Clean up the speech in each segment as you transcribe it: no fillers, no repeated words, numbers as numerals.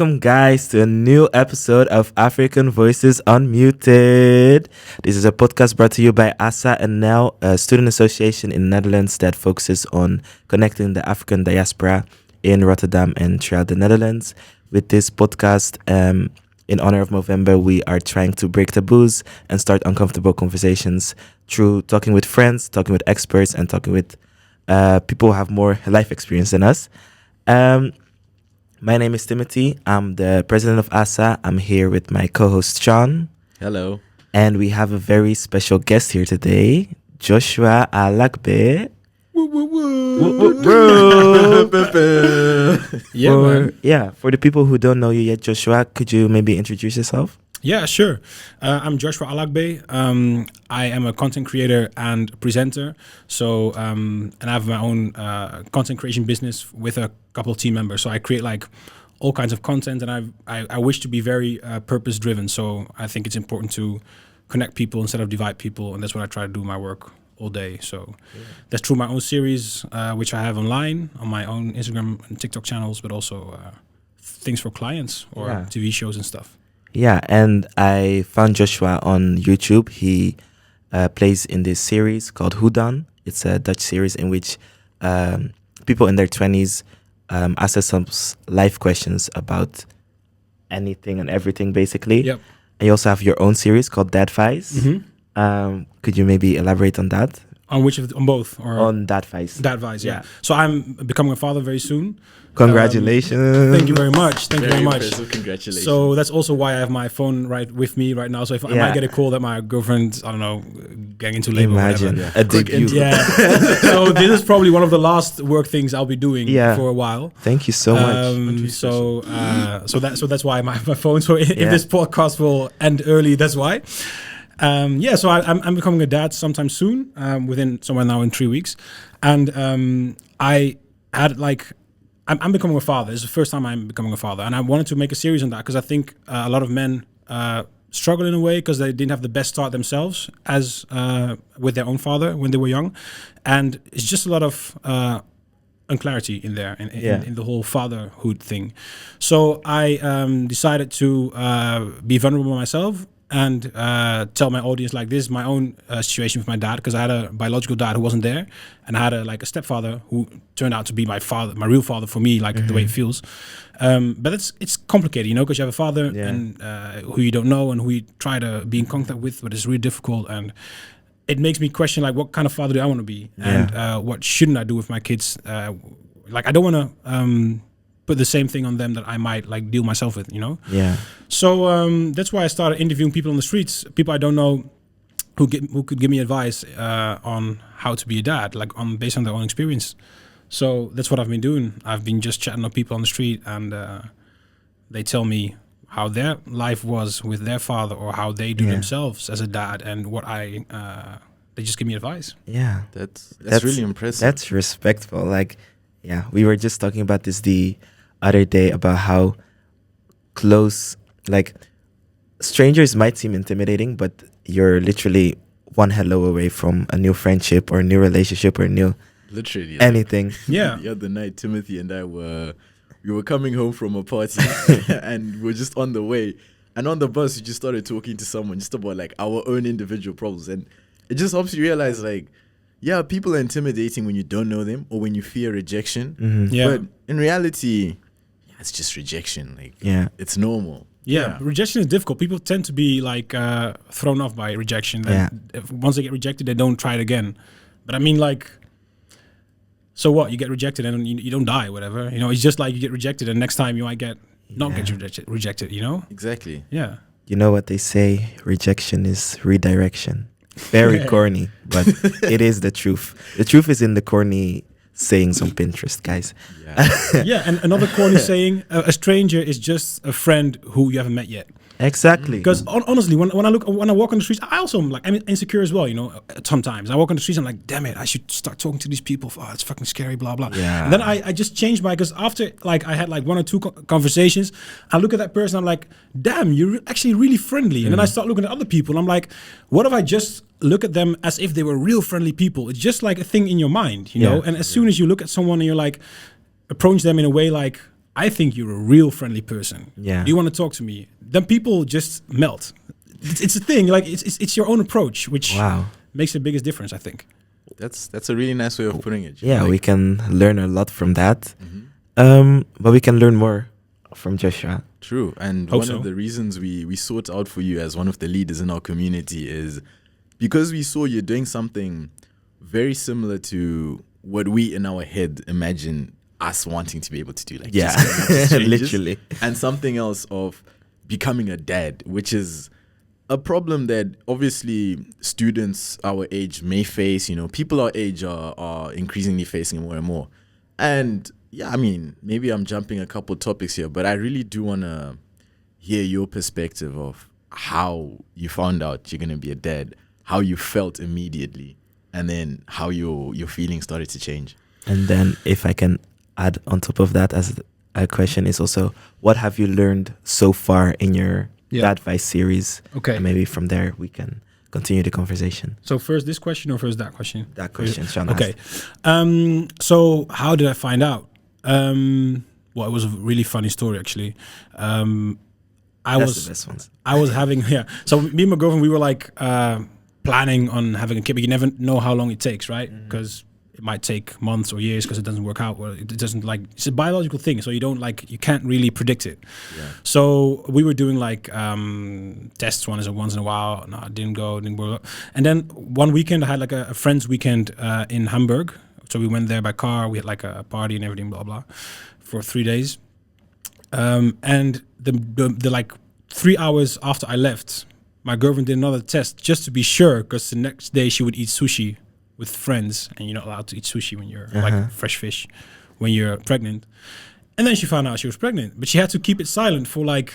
Welcome, guys, to a new episode of African Voices Unmuted. This is a podcast brought to you by ASA and NEL, a student association in the Netherlands that focuses on connecting the African diaspora in Rotterdam and throughout the Netherlands. With this podcast, in honor of November, we are trying to break taboos and start uncomfortable conversations through talking with friends, talking with experts, and talking with people who have more life experience than us. My name is Timothy. I'm the president of ASA. I'm here with my co-host, Sean. Hello. And we have a very special guest here today, Joshua Alagbe. For the people who don't know you yet, Joshua, could you maybe introduce yourself? Yeah, sure. I'm Joshua Alagbe. I am a content creator and presenter. So, and I have my own content creation business with a couple of team members. So I create like all kinds of content, and I wish to be very purpose driven. So I think it's important to connect people instead of divide people, and that's what I try to do in my work all day. So that's through my own series, which I have online on my own Instagram and TikTok channels, but also things for clients or TV shows and stuff. Yeah, and I found Joshua on YouTube. He plays in this series called Who Done. It's a Dutch series in which people in their 20s ask themselves life questions about anything and everything, basically. Yep. And you also have your own series called Dad Advice. Mm-hmm. Could you maybe elaborate on that? On which on both? Or on Dad Advice. Dad Advice, yeah. So I'm becoming a father very soon. Congratulations. Thank you very much. Thank you very much. Congratulations. So that's also why I have my phone right with me right now. So if I might get a call that my girlfriend, I don't know, getting into labor Imagine or whatever. a debut. Yeah. So this is probably one of the last work things I'll be doing for a while. Thank you so much. So that's why my phone. So if this podcast will end early, that's why. So I'm becoming a dad sometime soon, within somewhere now in 3 weeks. And I had I'm becoming a father. It's the first time I'm becoming a father. And I wanted to make a series on that because I think a lot of men struggle in a way because they didn't have the best start themselves as with their own father when they were young. And it's just a lot of unclarity in there, in the whole fatherhood thing. So I decided to be vulnerable myself and tell my audience like this is my own situation with my dad, because I had a biological dad who wasn't there, and I had a stepfather who turned out to be my father, my real father for me, the way it feels. But it's complicated, because you have a father and who you don't know and who you try to be in contact with, but it's really difficult, and it makes me question what kind of father do I want to be, and what shouldn't I do with my kids? I don't want to put the same thing on them that I might deal myself with, Yeah. So that's why I started interviewing people on the streets, people I don't know, who could give me advice on how to be a dad, based on their own experience. So that's what I've been doing. I've been just chatting to people on the street, and they tell me how their life was with their father, or how they do themselves as a dad, and what they just give me advice. Yeah, that's really impressive. That's respectful. We were just talking about this the other day about how close, strangers might seem intimidating, but you're literally one hello away from a new friendship or a new relationship or literally anything. Yeah. The other night, Timothy and I were coming home from a party and we were just on the way, and on the bus we just started talking to someone just about our own individual problems, and it just helps you realize people are intimidating when you don't know them or when you fear rejection. Mm-hmm. Yeah. But in reality, it's just rejection. It's normal. Yeah, rejection is difficult. People tend to be thrown off by rejection. Once they get rejected, they don't try it again. But I mean, so what? You get rejected and you don't die, whatever. It's just you get rejected, and next time you might get rejected. Exactly. Yeah. You know what they say? Rejection is redirection. Very corny, but it is the truth. The truth is in the corny sayings on Pinterest, guys. Yeah, and another corny saying: a stranger is just a friend who you haven't met yet. Exactly. Because honestly, when I walk on the streets, I also am I'm insecure as well. Sometimes I walk on the streets, I'm like, damn it, I should start talking to these people. Oh, it's fucking scary, blah blah. Yeah. And then I just changed because after I had one or two conversations, I look at that person, I'm like, damn, you're actually really friendly. And then I start looking at other people, and I'm like, what if I just look at them as if they were real friendly people? It's just a thing in your mind, you know. And as soon as you look at someone and you're approach them in a way I think you're a real friendly person. Yeah. Do you want to talk to me? Then people just melt. It's a thing. Like it's your own approach, which Wow. makes the biggest difference, I think. That's a really nice way of putting it. Yeah, Like, we can learn a lot from that. But we can learn more from Joshua. true. And Hope one so. of the reasons we sought out for you as one of the leaders in our community is because we saw you doing something very similar to what we in our head imagine us wanting to be able to do. Like Yeah, just going up to strangers. literally. And something else of becoming a dad, which is a problem that obviously students our age may face. You know, people our age are increasingly facing more and more. And yeah, I mean, maybe I'm jumping a couple topics here, but I really do want to hear your perspective of how you found out you're going to be a dad, how you felt immediately, and then how your feelings started to change. And then if I can add on top of that as a question is also, what have you learned so far in your Yeah. advice series? Okay. And maybe from there we can continue the conversation. So first this question or first that question? That question, Sean Okay. asked. So how did I find out? Well, it was a really funny story actually. That's the best ones. I was having So me and my girlfriend, we were like planning on having a kid, but you never know how long it takes, right? Because it might take months or years because it doesn't work out. Or it doesn't like it's a biological thing, so you can't really predict it. Yeah. So we were doing like tests once in a while. No, it didn't work. And then one weekend I had like a friend's weekend in Hamburg. So we went there by car. We had like a party and everything, blah blah, for 3 days. And the like 3 hours after I left, my girlfriend did another test just to be sure, because the next day she would eat sushi with friends, and you're not allowed to eat sushi when you're like fresh fish when you're pregnant. And then she found out she was pregnant, but she had to keep it silent for like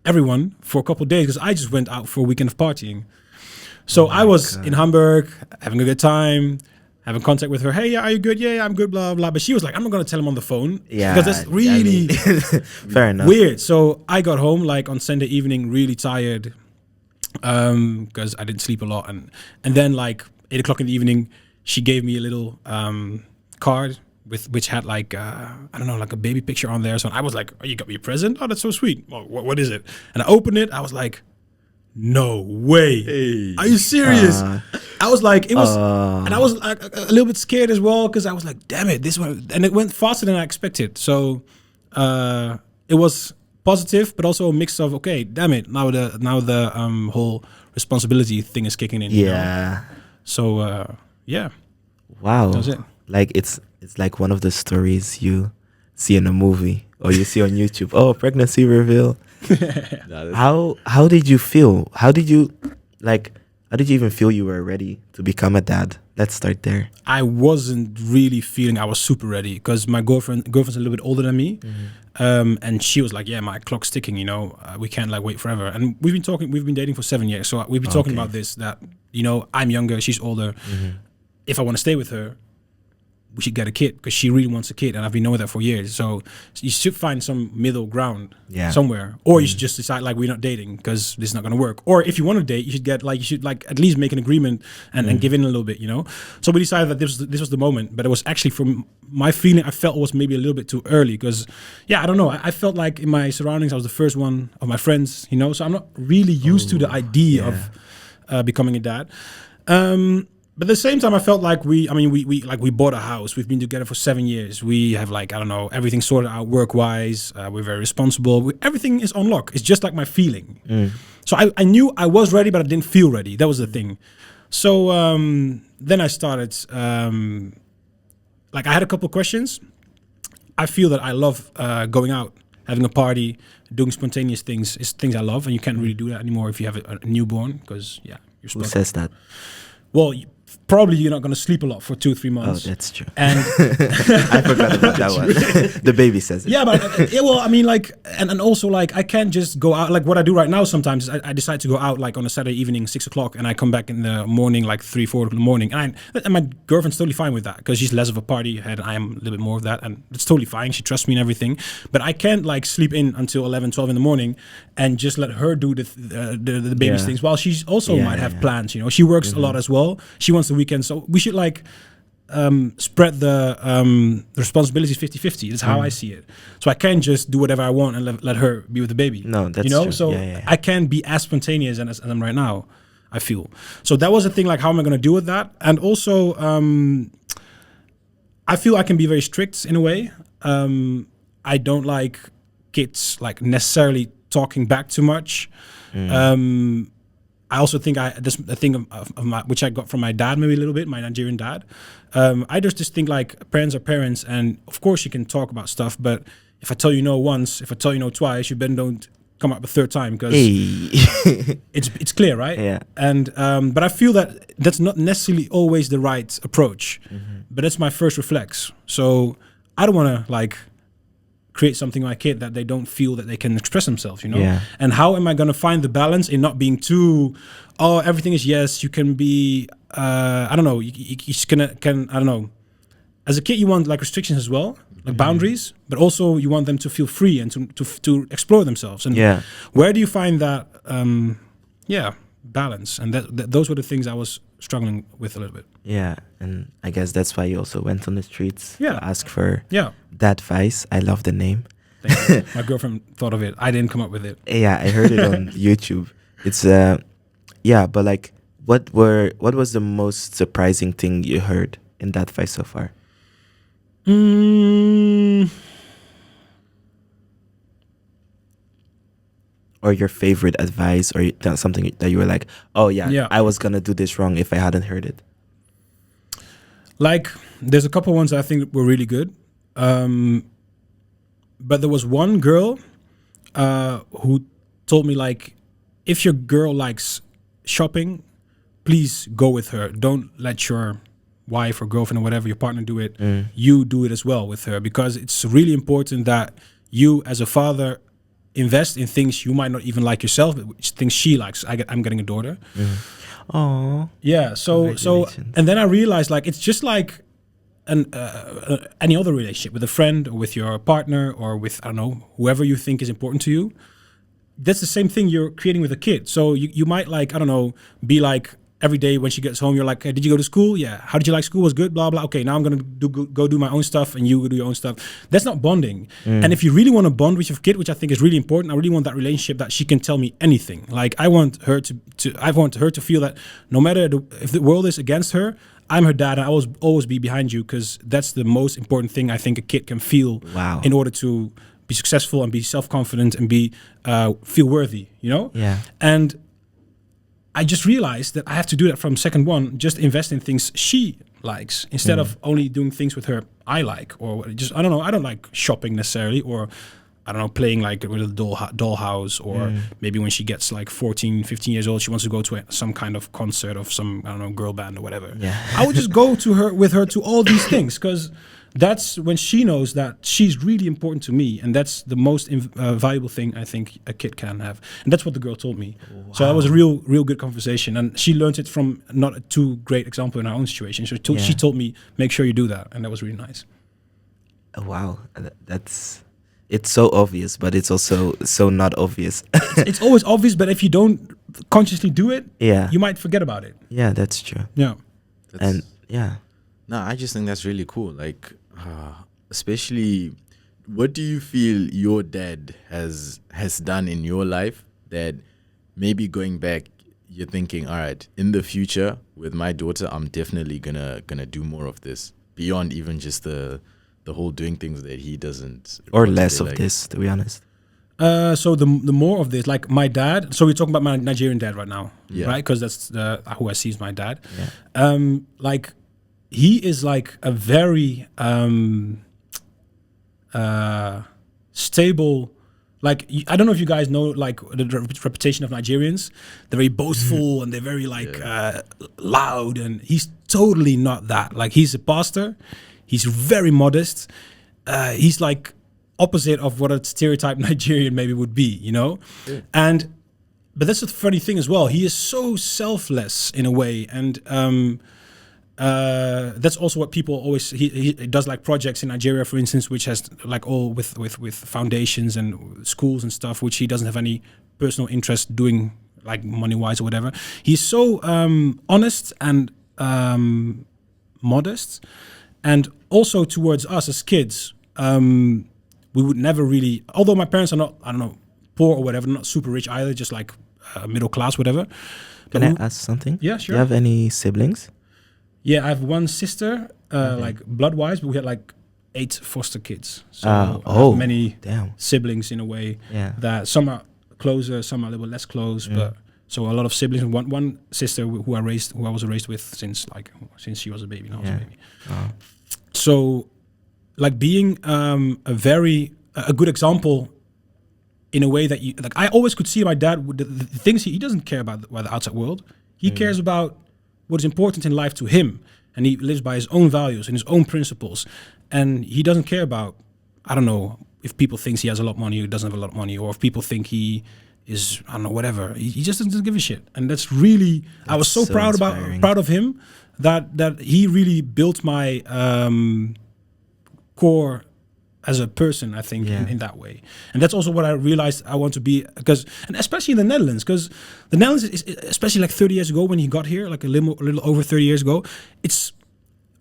everyone for a couple of days, because I just went out for a weekend of partying. So I was in Hamburg having a good time, having contact with her. Hey, are you good? Yeah, I'm good, blah, blah. But she was like, I'm not going to tell him on the phone. Yeah. Because that's really fair enough. weird. So I got home like on Sunday evening, really tired, because I didn't sleep a lot. And then like 8 o'clock in the evening, she gave me a little card which had like, I don't know, like a baby picture on there. So I was like, oh, you got me a present? Oh, that's so sweet. Well, what is it? And I opened it. I was like, no way. Hey. Are you serious? I was like, it was, and I was like a little bit scared as well, because I was like, damn it, this one, and it went faster than I expected. So it was positive, but also a mix of, okay, damn it, now the whole responsibility thing is kicking in. You know? Yeah. So yeah, Wow. that was it. Like it's like one of the stories you see in a movie or you see on YouTube. Oh, pregnancy reveal. How did you feel? How did you even feel you were ready to become a dad? Let's start there. I wasn't really feeling I was super ready, because my girlfriend's a little bit older than me, and she was like, "Yeah, my clock's ticking. You know, we can't like wait forever." And we've been dating for 7 years, so we've been talking about this. That, you know, I'm younger, she's older. If I want to stay with her, we should get a kid, because she really wants a kid, and I've been knowing that for years. So you should find some middle ground somewhere, or you should just decide like we're not dating because this is not going to work. Or if you want to date, you should at least make an agreement and give in a little bit, you know. So we decided that this was the moment, but it was actually, from my feeling, I felt it was maybe a little bit too early, because I don't know, I felt like in my surroundings I was the first one of my friends, you know. So I'm not really used to the idea of becoming a dad. But at the same time, I felt like we bought a house. We've been together for 7 years. We have like, I don't know, everything sorted out work-wise. We're very responsible. Everything is on lock. It's just like my feeling. So I knew I was ready, but I didn't feel ready. That was the thing. So then I started, I had a couple of questions. I feel that I love going out, having a party, doing spontaneous things. It's things I love, and you can't really do that anymore if you have a newborn, because you're Who stuck. says that? Well, probably you're not going to sleep a lot for 2-3 months. Oh, that's true. And I forgot about that one. The baby says it. yeah, but well, I mean, like, and also like, I can't just go out. Like what I do right now, sometimes is I decide to go out like on a Saturday evening, 6 o'clock, and I come back in the morning, like 3-4 in the morning, and my girlfriend's totally fine with that, because she's less of a party head. I am a little bit more of that, and it's totally fine. She trusts me and everything. But I can't like sleep in until 11-12 in the morning and just let her do the baby's things, while she's also might have plans. You know, she works a lot as well. She wants the weekend, so we should like spread the responsibilities 50-50. That's how I see it. So I can't just do whatever I want and let her be with the baby. No, that's you know. true. So Yeah. I can't be as spontaneous as I'm right now. I feel so that was the thing. Like, how am I going to deal with that? And also, I feel I can be very strict in a way. I don't like kids like necessarily talking back too much. I also think this a thing of my, which I got from my dad maybe a little bit, my Nigerian dad. I just think like parents are parents, and of course you can talk about stuff, but if I tell you no once, if I tell you no twice, you better don't come up a third time, because it's clear, right? Yeah. And but I feel that that's not necessarily always the right approach, but that's my first reflex. So I don't want to like create something like it that they don't feel that they can express themselves, you know? Yeah. And how am I going to find the balance in not being too, oh, everything is yes, you can be, I don't know, you just can, I don't know. As a kid, you want like restrictions as well, like boundaries, but also you want them to feel free and to explore themselves. And where do you find that, balance? And that those were the things I was struggling with a little bit. Yeah, and I guess that's why you also went on the streets Yeah. to ask for Yeah. that advice. I love the name. Thank you. My girlfriend thought of it. I didn't come up with it. Yeah, I heard it on YouTube. It's but like what was the most surprising thing you heard in that advice so far? Or your favorite advice, or something that you were like, oh yeah, I was gonna do this wrong if I hadn't heard it. Like, there's a couple ones I think were really good. But there was one girl who told me, like, if your girl likes shopping, please go with her. Don't let your wife or girlfriend or whatever, your partner do it. You do it as well with her, because it's really important that you as a father invest in things you might not even like yourself, but things she likes. I'm getting a daughter. Oh, yeah. So and then I realized, like, it's just like any other relationship with a friend or with your partner or with, I don't know, whoever you think is important to you. That's the same thing you're creating with a kid. So you might, like, I don't know, be like, every day when she gets home, you're like, hey, did you go to school? Yeah. How did you like school? Was good? Blah, blah. Okay, now I'm going to go do my own stuff and you go do your own stuff. That's not bonding. And if you really want to bond with your kid, which I think is really important, I really want that relationship that she can tell me anything. Like, I want her to feel that no matter if the world is against her, I'm her dad and I will always be behind you, because that's the most important thing I think a kid can feel in order to be successful and be self-confident and be feel worthy, you know? Yeah. And I just realized that I have to do that from second one, just invest in things she likes instead of only doing things with her I like, or just, I don't know, I don't like shopping necessarily, or I don't know, playing like with a dollhouse, or maybe when she gets like 14, 15 years old, she wants to go to some kind of concert of some, I don't know, girl band or whatever. Yeah. I would just go with her to all these things, because that's when she knows that she's really important to me, and that's the most valuable thing I think a kid can have. And that's what the girl told me. Wow. So that was a real good conversation, and she learned it from not a too great example in her own situation. So she told me, make sure you do that, and that was really nice. Wow, it's so obvious, but it's also so not obvious. it's always obvious, but if you don't consciously do it, you might forget about it. Yeah, that's true. Yeah. No, I just think that's really cool. Like, especially, what do you feel your dad has done in your life that maybe going back, you're thinking, all right, in the future with my daughter, I'm definitely gonna do more of this beyond even just the whole doing things that he doesn't, or less of this, to be honest. So the more of this, like my dad. So we're talking about my Nigerian dad right now, right? Because that's who I see as my dad. Yeah. Like, he is like a very stable. Like, I don't know if you guys know, like, the reputation of Nigerians. They're very boastful and they're very like loud, and he's totally not that. Like, he's a pastor. He's very modest. He's like opposite of what a stereotype Nigerian maybe would be, you know? Yeah. But that's the funny thing as well. He is so selfless in a way. And that's also what people always, he does like projects in Nigeria, for instance, which has like all with foundations and schools and stuff, which he doesn't have any personal interest doing, like money-wise or whatever. He's so honest and modest, and also towards us as kids, we would never really. Although my parents are not, I don't know, poor or whatever, not super rich either, just like middle class, whatever. Can I ask something? Yeah, sure. Do you have any siblings? Yeah, I have one sister, like blood-wise, but we had like 8 foster kids. So I have many siblings in a way. Yeah. That some are closer, some are a little less close, but so a lot of siblings. One sister who I was raised with since she was a baby, and I was a baby. So, like being a good example. In a way that you like, I always could see my dad with the things he doesn't care about the outside world. He cares about what is important in life to him, and he lives by his own values and his own principles. And he doesn't care about, I don't know, if people think he has a lot of money or doesn't have a lot of money, or if people think he is, I don't know, whatever. He just doesn't give a shit, and that's really. I was so proud of him that he really built my core as a person, I think, in that way. And that's also what I realized I want to be, and especially in the Netherlands, because the Netherlands, is, especially like 30 years ago when he got here, like a little over 30 years ago, it's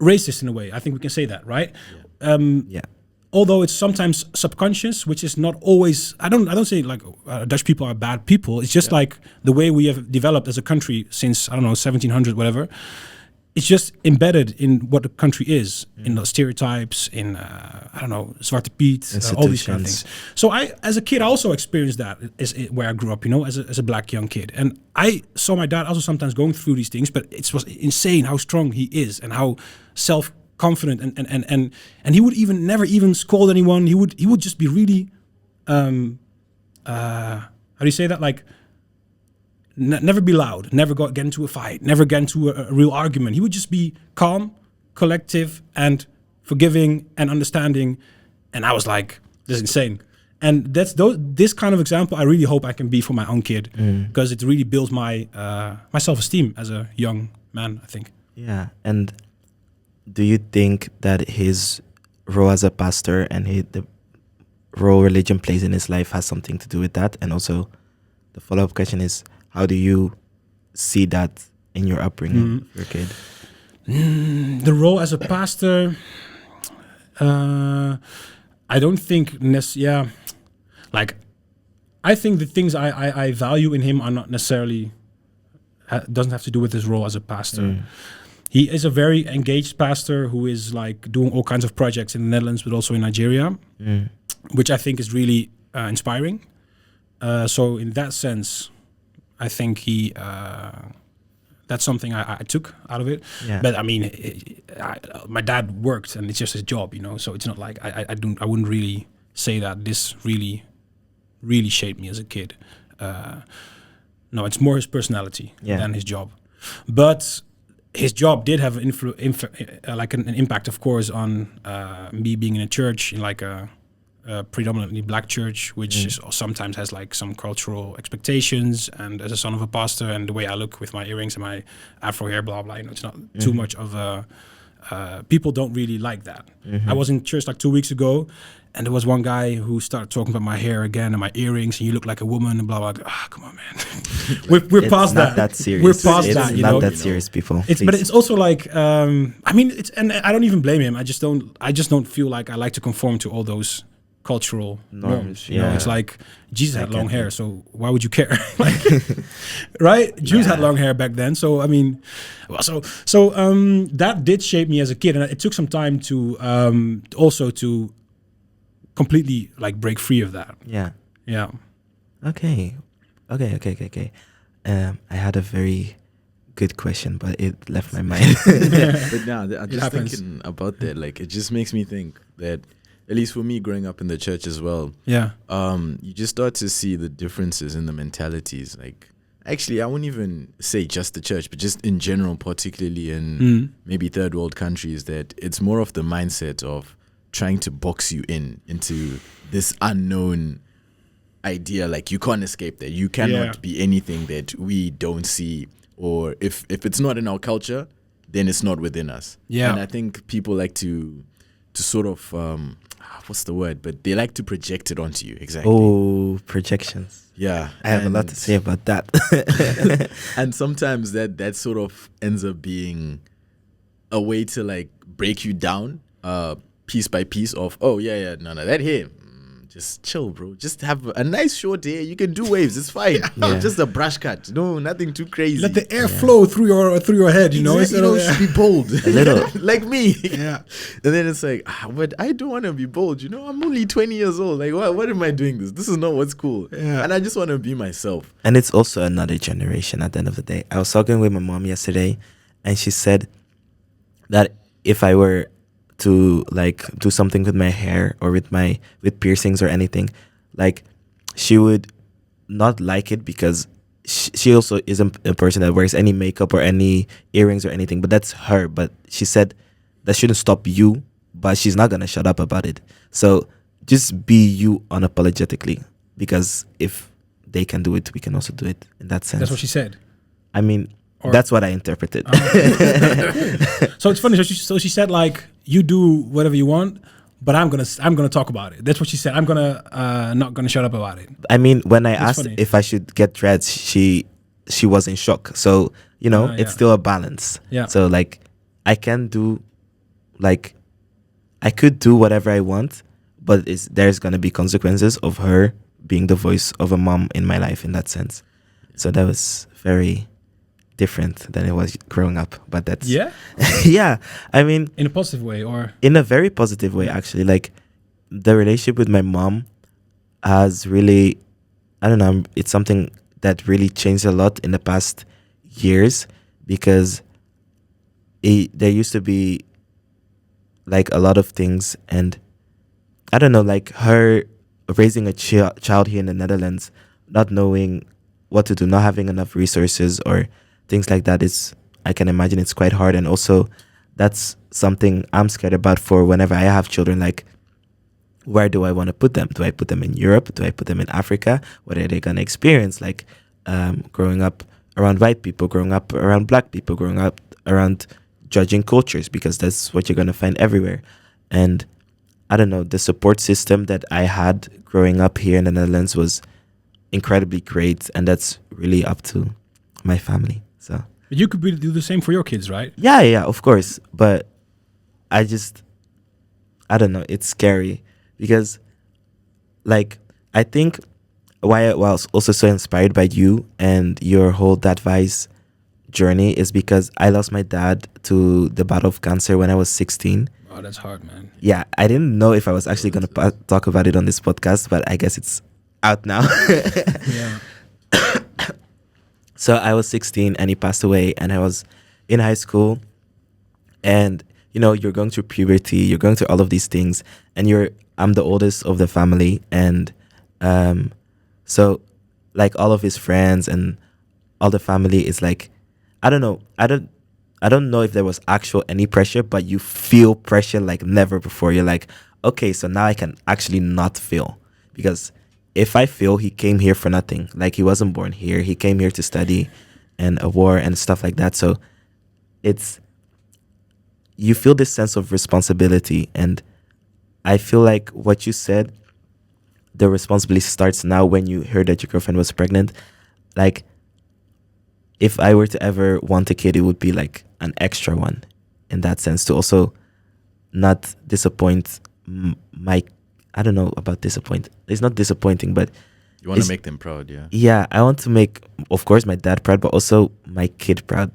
racist in a way. I think we can say that, right? Although it's sometimes subconscious, which is not always, I don't say like Dutch people are bad people. It's just like the way we have developed as a country since, I don't know, 1700, whatever. It's just embedded in what the country is, in the stereotypes, in, I don't know, Zwarte Piet, all these kind of things. So I, as a kid, I also experienced that where I grew up, as a black young kid. And I saw my dad also sometimes going through these things, but it was insane how strong he is and how self-confident and he would never even scold anyone. He would just be really, how do you say that? Like, never be loud, never get into a fight, never get into a real argument. He would just be calm, collective, and forgiving and understanding. And I was like, this is insane. And that's this kind of example I really hope I can be for my own kid, because it really builds my my self-esteem as a young man, I think. Yeah. And do you think that his role as a pastor and the role religion plays in his life has something to do with that? And also the follow-up question is, how do you see that in your upbringing of your kid? The role as a pastor, I don't think like, I think the things I value in him are not necessarily, doesn't have to do with his role as a pastor. He is a very engaged pastor who is like doing all kinds of projects in the Netherlands, but also in Nigeria, which I think is really inspiring. So in that sense, I think that's something I took out of it. Yeah. But I mean, my dad worked, and it's just his job, So it's not like I wouldn't really say that this really, really shaped me as a kid. No, it's more his personality than his job. But his job did have an impact, of course, on me being in a church, in like a predominantly black church, which sometimes has like some cultural expectations, and as a son of a pastor, and the way I look with my earrings and my afro hair, blah blah, it's not too much of a people don't really like that. I was in church like 2 weeks ago, and there was one guy who started talking about my hair again and my earrings, and you look like a woman, and blah blah. Come on, man. we're past that. It's not that serious. We're past that. It's not that serious, people. But it's also like, I mean, and I don't even blame him. I just don't feel like I like to conform to all those cultural norms. You know, it's like Jesus had long hair, so why would you care? Like, right? Jews had long hair back then, so I mean, so that did shape me as a kid, and it took some time to also to completely like break free of that. Yeah. Okay. I had a very good question, but it left my mind. But now I'm just thinking about that. Like, it just makes me think that, at least for me, growing up in the church as well, you just start to see the differences in the mentalities. Like, actually, I wouldn't even say just the church, but just in general, particularly in maybe third world countries, that it's more of the mindset of trying to box you into this unknown idea. Like, you can't escape that. You cannot be anything that we don't see, or if it's not in our culture, then it's not within us. And I think people like to sort of what's the word? But they like to project it onto you. Exactly. Oh, projections. Yeah. I have a lot to say about that. And sometimes that sort of ends up being a way to like break you down piece by piece of, oh yeah, no, that here. Just chill, bro. Just have a nice short hair. You can do waves. It's fine. Yeah. Just a brush cut. No, nothing too crazy. Let the air flow through your head. You know, Exactly, instead of- be bold. A little. like me. Yeah. And then it's like, but I don't want to be bold. You know, I'm only 20 years old. Like, what am I doing this? This is not what's cool. Yeah. And I just want to be myself. And it's also another generation at the end of the day. I was talking with my mom yesterday, and she said that if I were to like do something with my hair or with piercings or anything, like she would not like it because she also isn't a person that wears any makeup or any earrings or anything, but that's her. But she said that shouldn't stop you, but she's not gonna shut up about it. So just be you unapologetically, because if they can do it, we can also do it in that sense. That's what she said. I mean, Or- that's what I interpreted. So it's funny. So she said like, you do whatever you want, but I'm gonna talk about it. That's what she said. I'm gonna not gonna shut up about it. I mean, when I That's asked funny. if I should get dreads, she was in shock. So, you know, Yeah. it's still a balance. Yeah. So like I can do, like, I could do whatever I want, but there's gonna be consequences of her being the voice of a mom in my life in that sense. So that was very different than it was growing up. But that's Yeah, yeah. I mean, in a positive way, or in a very positive way, actually. Like, the relationship with my mom has really, I don't know, it's something that really changed a lot in the past years, because there used to be like a lot of things, and I don't know, like her raising a child here in the Netherlands, not knowing what to do, not having enough resources or things like that, is, I can imagine it's quite hard. And also that's something I'm scared about for whenever I have children. Like, where do I want to put them? Do I put them in Europe? Do I put them in Africa? What are they going to experience? Like, growing up around white people, growing up around black people, growing up around judging cultures, because that's what you're going to find everywhere. And I don't know, the support system that I had growing up here in the Netherlands was incredibly great, and that's really up to my family. So you could do the same for your kids, right? yeah, of course. But I don't know, it's scary, because like, I think why I was also so inspired by you and your whole Dad Vice journey is because I lost my dad to the battle of cancer when I was 16. Oh, that's hard, man. Yeah, I didn't know if I was actually going to talk about it on this podcast, but I guess it's out now. Yeah. So I was 16 and he passed away, and I was in high school, and you know, you're going through puberty, you're going through all of these things, and I'm the oldest of the family, and so like all of his friends and all the family is like, I don't know, I don't know if there was actual any pressure, but you feel pressure like never before. You're like, okay, so now I can actually not feel, because if I feel, he came here for nothing. Like, he wasn't born here. He came here to study and a war and stuff like that. So you feel this sense of responsibility. And I feel like what you said, the responsibility starts now when you heard that your girlfriend was pregnant. Like, if I were to ever want a kid, it would be like an extra one in that sense, to also not disappoint my, I don't know about disappoint. It's not disappointing, but You want to make them proud, yeah. yeah, I want to make, of course, my dad proud, but also my kid proud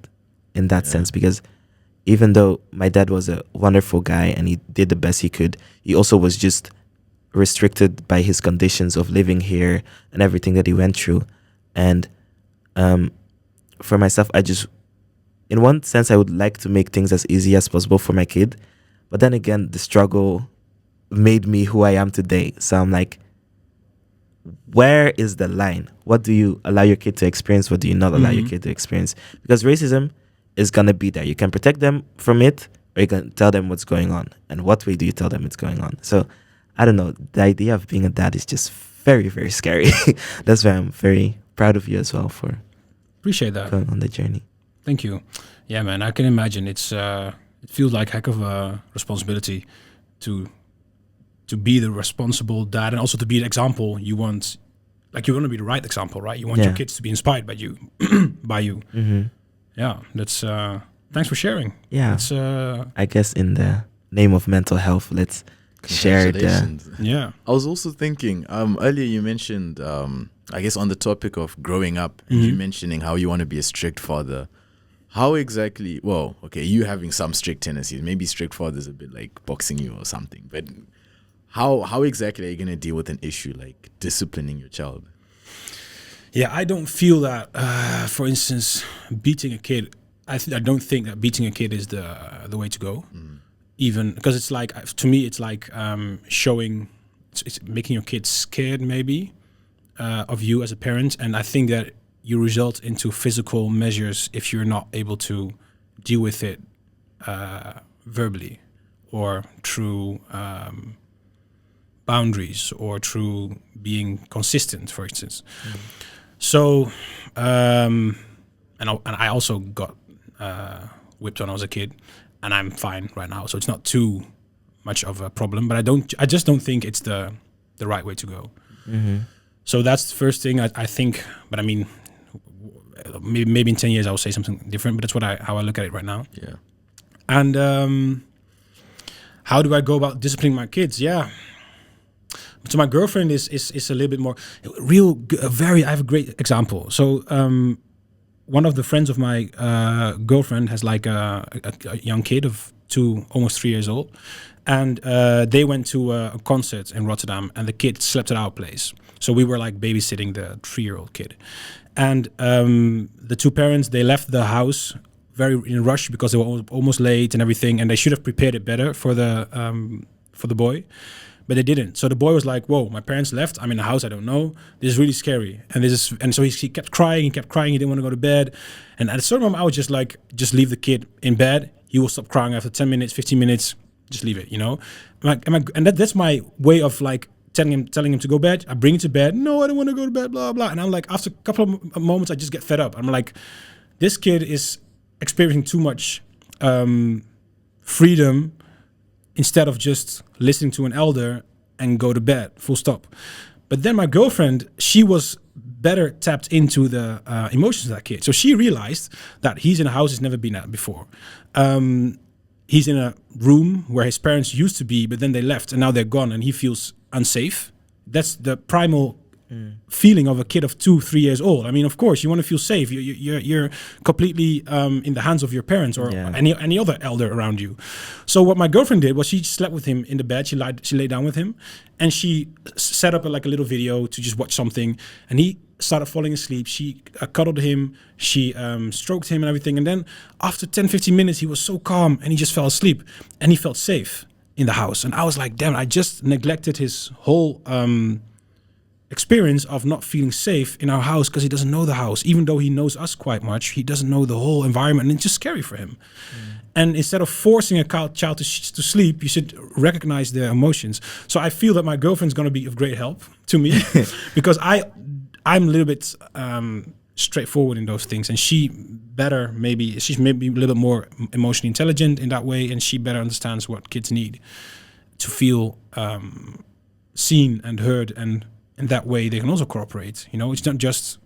in that sense, because even though my dad was a wonderful guy and he did the best he could, he also was just restricted by his conditions of living here and everything that he went through. And for myself, in one sense, I would like to make things as easy as possible for my kid. But then again, the struggle made me who I am today. So I'm like, where is the line? What do you allow your kid to experience? What do you not allow your kid to experience? Because racism is going to be there. You can protect them from it, or you can tell them what's going on. And what way do you tell them it's going on? So I don't know. The idea of being a dad is just very, very scary. That's why I'm very proud of you as well for Appreciate that. going on the journey. Thank you. Yeah, man, I can imagine. It feels like heck of a responsibility to be the responsible dad, and also to be the example you want. Like, you want to be the right example, right? You want your kids to be inspired by you, by you. Mm-hmm. Yeah, that's thanks for sharing. Yeah. It's I guess in the name of mental health, let's share the. Congratulations. yeah. I was also thinking, earlier you mentioned, I guess on the topic of growing up, and you mentioning how you want to be a strict father. How exactly, well, okay, you having some strict tendencies, maybe strict father's a bit like boxing you or something, but how exactly are you going to deal with an issue like disciplining your child? Yeah, I don't feel that. For instance, beating a kid. I don't think that beating a kid is the way to go. Even because it's like, to me, it's like showing, it's making your kids scared maybe of you as a parent, and I think that you result into physical measures if you're not able to deal with it verbally or through boundaries or through being consistent, for instance. So, and I also got whipped when I was a kid, and I'm fine right now. So it's not too much of a problem. But I just don't think it's the right way to go. So that's the first thing I think. But I mean, maybe in 10 years I'll say something different. But that's how I look at it right now. Yeah. And how do I go about disciplining my kids? Yeah. So my girlfriend is a little bit more I have a great example. So one of the friends of my girlfriend has like a young kid of almost 3 years old, and they went to a concert in Rotterdam, and the kid slept at our place. So we were like babysitting the 3-year-old kid, and the two parents, they left the house very in a rush because they were almost late and everything, and they should have prepared it better for the boy. But they didn't. So the boy was like, "Whoa, my parents left. I'm in a house I don't know. This is really scary." And so he kept crying. He kept crying. He didn't want to go to bed. And at a certain moment, I was just like, "Just leave the kid in bed. He will stop crying after 10 minutes, 15 minutes. Just leave it, you know." And that's my way of like telling him to go to bed. I bring him to bed. No, I don't want to go to bed. Blah blah. And I'm like, after a couple of moments, I just get fed up. I'm like, this kid is experiencing too much freedom, instead of just listening to an elder and go to bed, full stop. But then my girlfriend, she was better tapped into the emotions of that kid. So she realized that he's in a house he's never been at before. He's in a room where his parents used to be, but then they left and now they're gone and he feels unsafe. That's the primal feeling of a kid of 2-3 years old. I mean, of course, you want to feel safe. You're completely in the hands of your parents or any other elder around you. So what my girlfriend did was she slept with him in the bed. She lay down with him, and she set up like a little video to just watch something. And he started falling asleep. She cuddled him. She stroked him and everything. And then after 10-15 minutes, he was so calm and he just fell asleep and he felt safe in the house. And I was like, damn, I just neglected his whole experience of not feeling safe in our house because he doesn't know the house. Even though he knows us quite much, he doesn't know the whole environment, and it's just scary for him. And instead of forcing a child to sleep, you should recognize their emotions. So I feel that my girlfriend's going to be of great help to me because I'm a little bit straightforward in those things, and she's maybe a little bit more emotionally intelligent in that way, and she better understands what kids need to feel seen and heard, and in that way they can also cooperate. You know, it's not just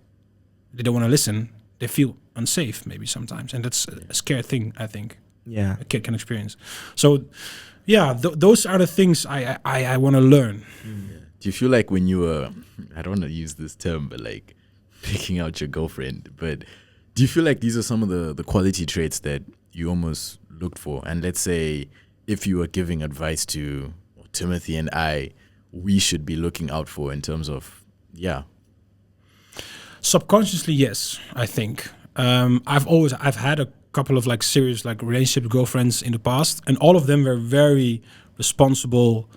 they don't want to listen, they feel unsafe maybe sometimes, and that's a scary thing, I think. Yeah, a kid can experience. So yeah, those are the things I want to learn. Do you feel like when you were, I don't want to use this term, but like picking out your girlfriend, but do you feel like these are some of the quality traits that you almost looked for? And let's say if you were giving advice to Timothy and I, we should be looking out for in terms of, subconsciously, yes, I think. I've had a couple of like serious like relationship girlfriends in the past, and all of them were very responsible,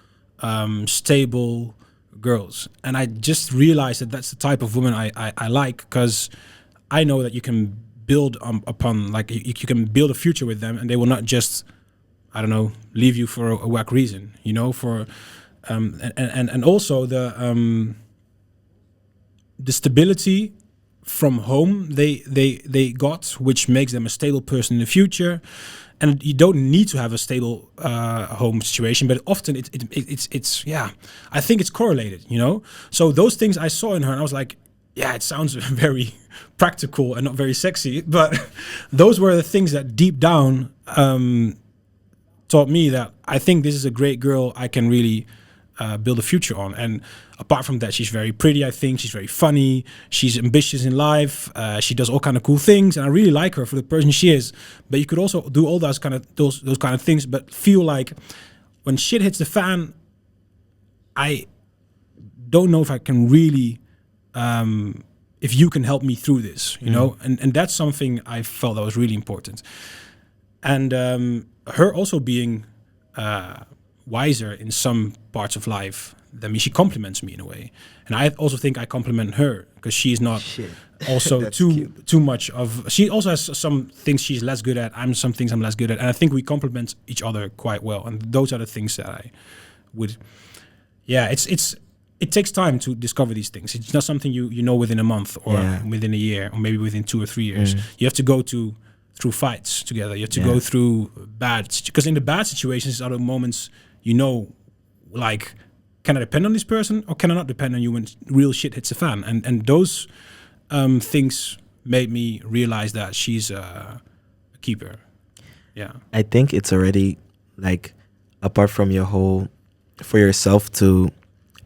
stable girls. And I just realized that that's the type of woman I like, because I know that you can build upon, like you can build a future with them, and they will not just, I don't know, leave you for a whack reason, you know, for and also the stability from home they got, which makes them a stable person in the future. And you don't need to have a stable home situation, but often it's I think it's correlated, you know. So those things I saw in her, and I was like, yeah, it sounds very practical and not very sexy, but those were the things that deep down taught me that I think this is a great girl I can really build a future on. And apart from that, she's very pretty. I think she's very funny. She's ambitious in life. She does all kind of cool things, and I really like her for the person she is. But you could also do all those kind of things, but feel like when shit hits the fan, I don't know if I can really, if you can help me through this, you know? And that's something I felt that was really important. And her also being wiser in some parts of life than me, she compliments me in a way. And I also think I compliment her because she's not also too much of, she also has some things she's less good at, some things I'm less good at. And I think we complement each other quite well. And those are the things that I would, it takes time to discover these things. It's not something you know within a month or within a year or maybe within 2 or 3 years. You have to go through fights together. You have to go through because in the bad situations are the moments, you know, like, can I depend on this person or can I not depend on you when real shit hits the fan? And those things made me realize that she's a keeper. Yeah. I think it's already like, apart from your whole, for yourself to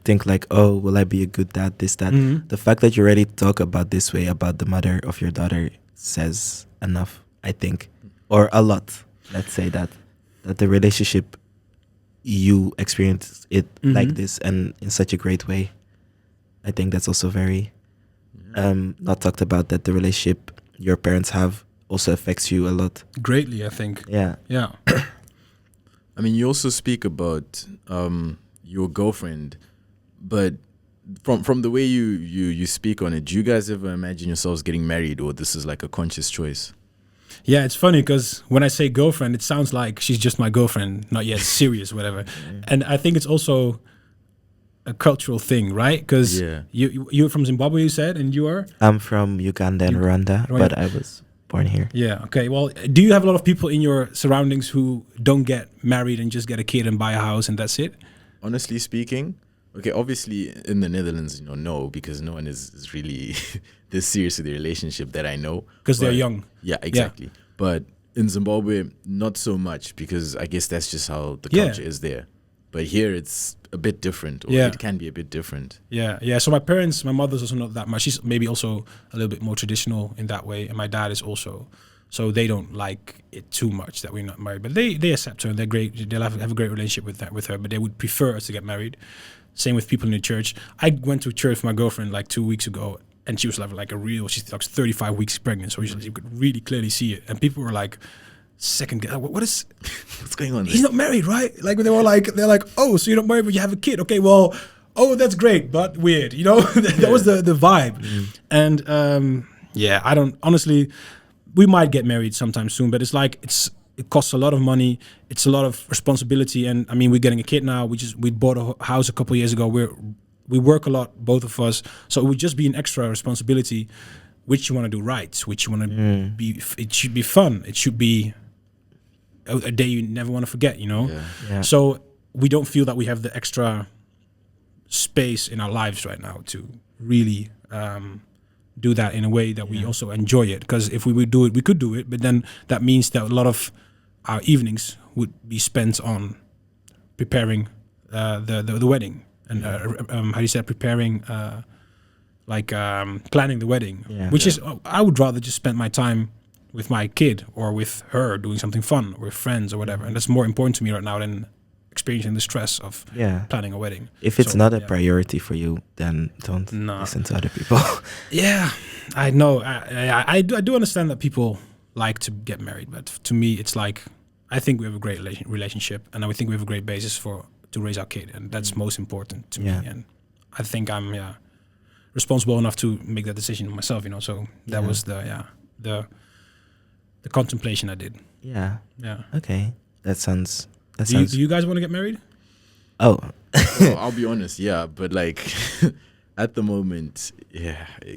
think like, oh, will I be a good dad, this, that. The fact that you already talk about this way about the mother of your daughter says enough, I think, or a lot. Let's say that the relationship, you experience it like this and in such a great way. I think that's also very not talked about, that the relationship your parents have also affects you a lot. Greatly, I think. Yeah. I mean, you also speak about your girlfriend, but from the way you speak on it, do you guys ever imagine yourselves getting married, or this is like a conscious choice? Yeah, it's funny because when I say girlfriend, it sounds like she's just my girlfriend, not yet serious, whatever. And I think it's also a cultural thing, right? Because you're from Zimbabwe, you said, and you are? I'm from Uganda and Rwanda, but I was born here. Yeah, okay. Well, do you have a lot of people in your surroundings who don't get married and just get a kid and buy a house and that's it? Honestly speaking, okay, obviously in the Netherlands, no, because no one is really this serious with the relationship that I know. Because they're young. Yeah, exactly. Yeah. But in Zimbabwe, not so much, because I guess that's just how the culture is there. But here it's a bit different, or it can be a bit different. Yeah. So my mother's also not that much. She's maybe also a little bit more traditional in that way. And my dad is also. So they don't like it too much that we're not married. But they accept her and they're great. They'll have a great relationship with her. But they would prefer us to get married. Same with people in the church. I went to church with my girlfriend like 2 weeks ago, and she was she's like 35 weeks pregnant, so you could really clearly see it. And people were like, what's going on? He's not married, right? Like they're like, oh, so you're not married, but you have a kid. Okay, well, oh, that's great, but weird, you know? That was the vibe. And I don't, honestly, we might get married sometime soon, but it's like, it costs a lot of money. It's a lot of responsibility. And I mean, we're getting a kid now. We bought a house a couple of years ago. We work a lot, both of us. So it would just be an extra responsibility, which you want to do right, which you want to be. It should be fun. It should be a day you never want to forget, you know? Yeah. So we don't feel that we have the extra space in our lives right now to really do that in a way that we also enjoy it. Because if we would do it, we could do it, but then that means that a lot of our evenings would be spent on preparing the wedding and how do you say, preparing planning the wedding, which is, I would rather just spend my time with my kid or with her doing something fun or with friends or whatever, and that's more important to me right now than experiencing the stress of planning a wedding. If it's not a priority for you, then don't listen to other people. Yeah, I know. I do understand that people like to get married, but to me, it's like, I think we have a great relationship, and I think we have a great basis to raise our kid, and that's most important to me. And I think I'm responsible enough to make that decision myself, you know. So that was the contemplation I did. Yeah. Okay, that sounds. Do you guys want to get married? Oh, well, I'll be honest, but like at the moment,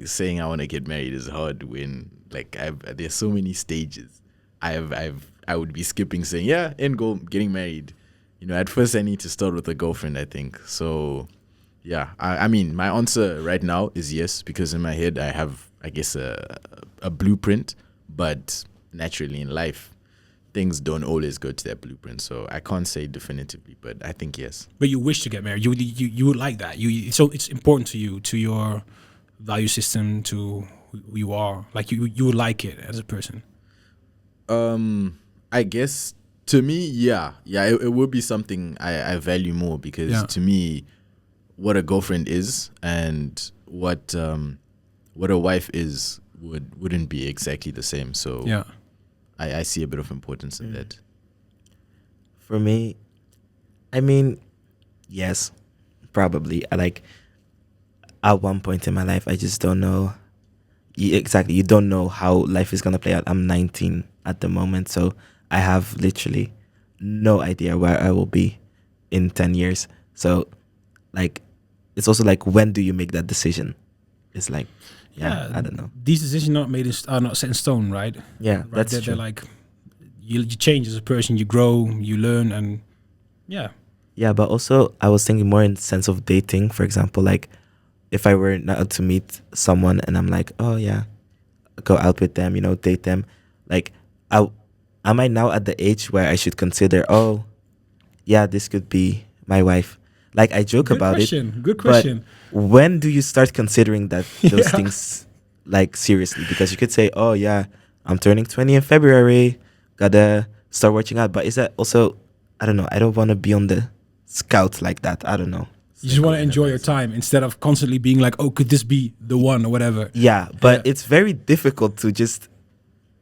saying I want to get married is hard when like there's so many stages. I would be skipping saying end goal getting married. You know, at first I need to start with a girlfriend, I think. So Yeah, I mean, my answer right now is yes, because in my head I have, I guess, a blueprint, but naturally in life, things don't always go to that blueprint. So I can't say definitively, but I think yes. But you wish to get married. You would like that. So it's important to you, to your value system, to who you are. Like you would like it as a person. I guess to me, yeah, it would be something I value more, because to me, what a girlfriend is and what a wife is wouldn't be exactly the same. So Yeah. I see a bit of importance in that. For me, I mean, yes, probably. At one point in my life, I just don't know. Exactly, you don't know how life is gonna play out. I'm 19 at the moment, so I have literally no idea where I will be in 10 years. So, like, it's also like, when do you make that decision? It's like, I don't know. These decisions are not set in stone, right? Yeah, Right? that's They're true. like you change as a person, you grow, you learn, and yeah. Yeah, but also I was thinking more in the sense of dating. For example, like, if I were now to meet someone and I'm like, oh yeah, go out with them, date them, like, am I now at the age where I should consider, oh yeah, this could be my wife? Like, I joke Good about question. it. Good question. But when do you start considering those Yeah. things, like, seriously? Because you could say, oh yeah, I'm turning 20 in February, gotta start watching out. But is that also, I don't know, I don't want to be on the scout like that. I don't know. You just want to enjoy your time instead of constantly being like, oh, could this be the one or whatever? Yeah, but it's very difficult to just,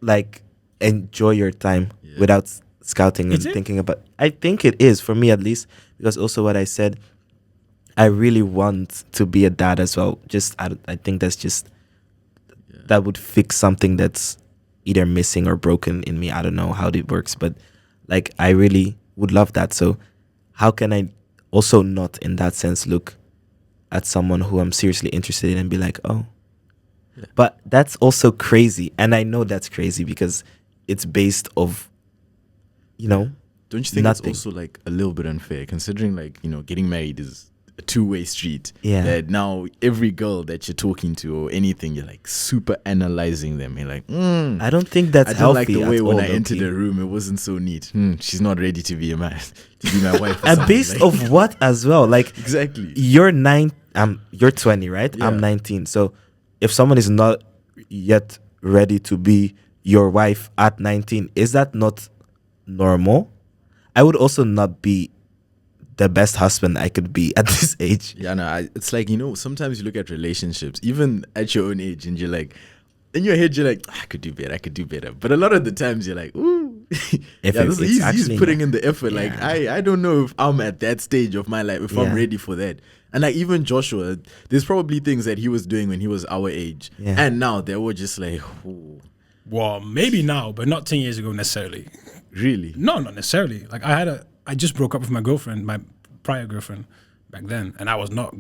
like, enjoy your time without scouting and Is it? thinking about. I think it is, for me at least, because also what I said, I really want to be a dad as well. Just I think that's just that would fix something that's either missing or broken in me. I don't know how it works, but like, I really would love that. So how can I also not, in that sense, look at someone who I'm seriously interested in and be like, oh. But that's also crazy, and I know that's crazy because it's based of, Don't you think nothing. it's also like a little bit unfair, considering, like, getting married is a two-way street? Yeah. That now every girl that you're talking to or anything, you're like super analyzing them. You're like, I don't think that's I don't healthy like the way at when all, I entered low-key. the room, it wasn't so neat. She's not ready to be my wife. or And something, based like- of what as well? Like, exactly. you're 20, right? Yeah. I'm 19. So if someone is not yet ready to be your wife at 19, is that not normal? I would also not be the best husband I could be at this age. Yeah, no, it's like, sometimes you look at relationships, even at your own age, and you're like, in your head, you're like, I could do better. But a lot of the times, you're like, ooh. He's actually putting in the effort. Yeah. Like, I don't know if I'm at that stage of my life, if I'm Yeah. ready for that. And like, even Joshua, there's probably things that he was doing when he was our age. Yeah. And now they were just like, ooh, Well, maybe now, but not 10 years ago necessarily. really? No, not necessarily. Like I just broke up with my girlfriend, my prior girlfriend back then, and I was not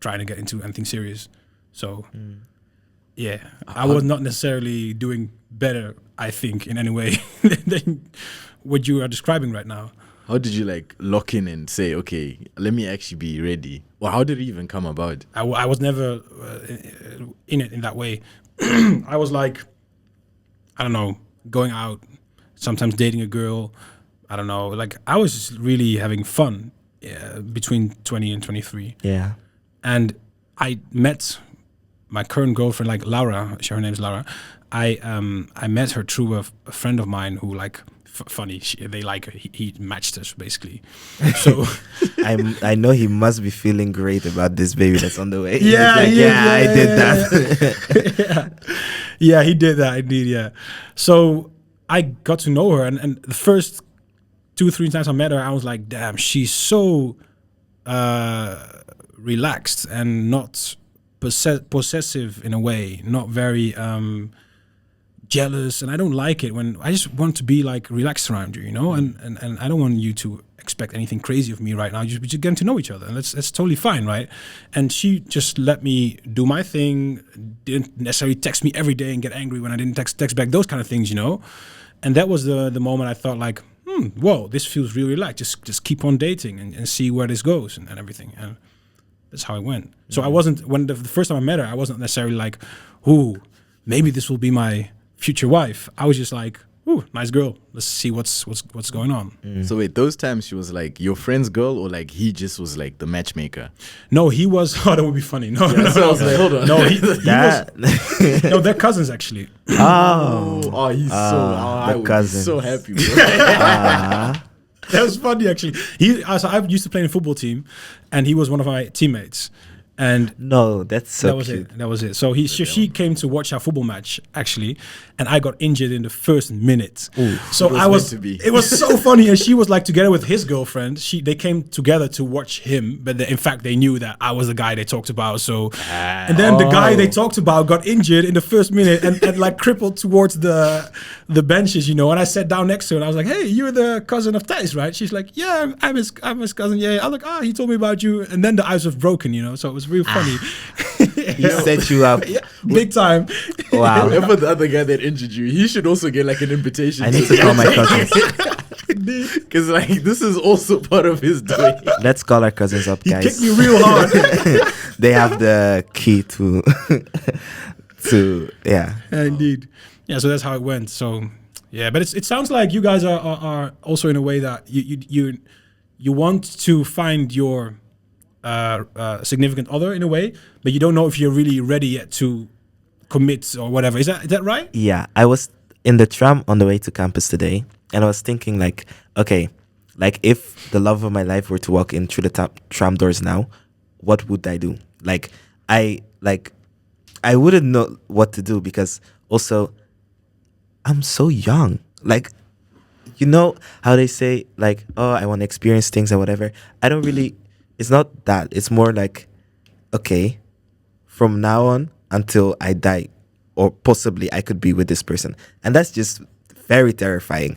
trying to get into anything serious. So, yeah, I was not necessarily doing better, I think, in any way than what you are describing right now. How did you like lock in and say, okay, let me actually be ready? Or how did it even come about? I was never in it in that way. I was like, I don't know, going out, sometimes dating a girl. I don't know, like I was just really having fun between 20 and 23. Yeah. And I met my current girlfriend, like Laura. Her name's Laura. I met her through a friend of mine who, like, funny. They like her. He matched us basically. So I know he must be feeling great about this baby that's on the way. Yeah, He's like, yeah, I did that. yeah, he did that indeed. Yeah. So I got to know her, and the first 2-3 times I met her, I was like, damn, she's so relaxed and not possessive in a way, not very jealous. And I don't like it when I just want to be like relaxed around you, and I don't want you to expect anything crazy of me right now. We're just getting to know each other, and that's totally fine, right? And she just let me do my thing, didn't necessarily text me every day and get angry when I didn't text back, those kind of things, And that was the moment I thought, like, whoa, this feels really relaxed. Just keep on dating and see where this goes and everything. And that's how it went. So I wasn't, when the first time I met her, I wasn't necessarily like, ooh, maybe this will be my future wife. I was just like, ooh, nice girl. Let's see what's going on. So wait, those times she was like your friend's girl, or like he just was like the matchmaker? No, he was. Oh, that would be funny. No, no, So I was like, hold on. no. He That was. No, they're cousins actually. Oh, he's I would be cousins. so happy. Bro. That was funny actually. So I used to play in a football team, and he was one of my teammates. And no, that's so that was cute. it. That was it. So she came to watch our football match actually, and I got injured in the first minute. So It was I was. meant to be. It was so funny, and she was like together with his girlfriend. They came together to watch him, but in fact they knew that I was the guy they talked about. So, and then the guy they talked about got injured in the first minute and like crippled towards the benches, And I sat down next to her, and I was like, "Hey, you're the cousin of Thijs, right?" She's like, "Yeah, I'm his cousin. Yeah." I'm like, "Ah, he told me about you." And then the ice was broken, So it was real funny. He set you up. Yeah, big time. Wow. Whoever the other guy that injured you, he should also get like an invitation. I need to call my cousins. Because like this is also part of his doing. Let's call our cousins up, He guys. kicked me real hard. They have the key to yeah. Indeed. Yeah, so that's how it went. So yeah, but it sounds like you guys are also in a way that you want to find your significant other in a way, but you don't know if you're really ready yet to commit or whatever. Is that right? Yeah, I was in the tram on the way to campus today, and I was thinking like, okay, like if the love of my life were to walk in through the tram doors now, what would I do? I wouldn't know what to do, because also I'm so young. Like, you know how they say like, oh, I want to experience things and whatever. I don't really. It's not that. It's more like, okay, from now on until I die, or possibly I could be with this person, and that's just very terrifying.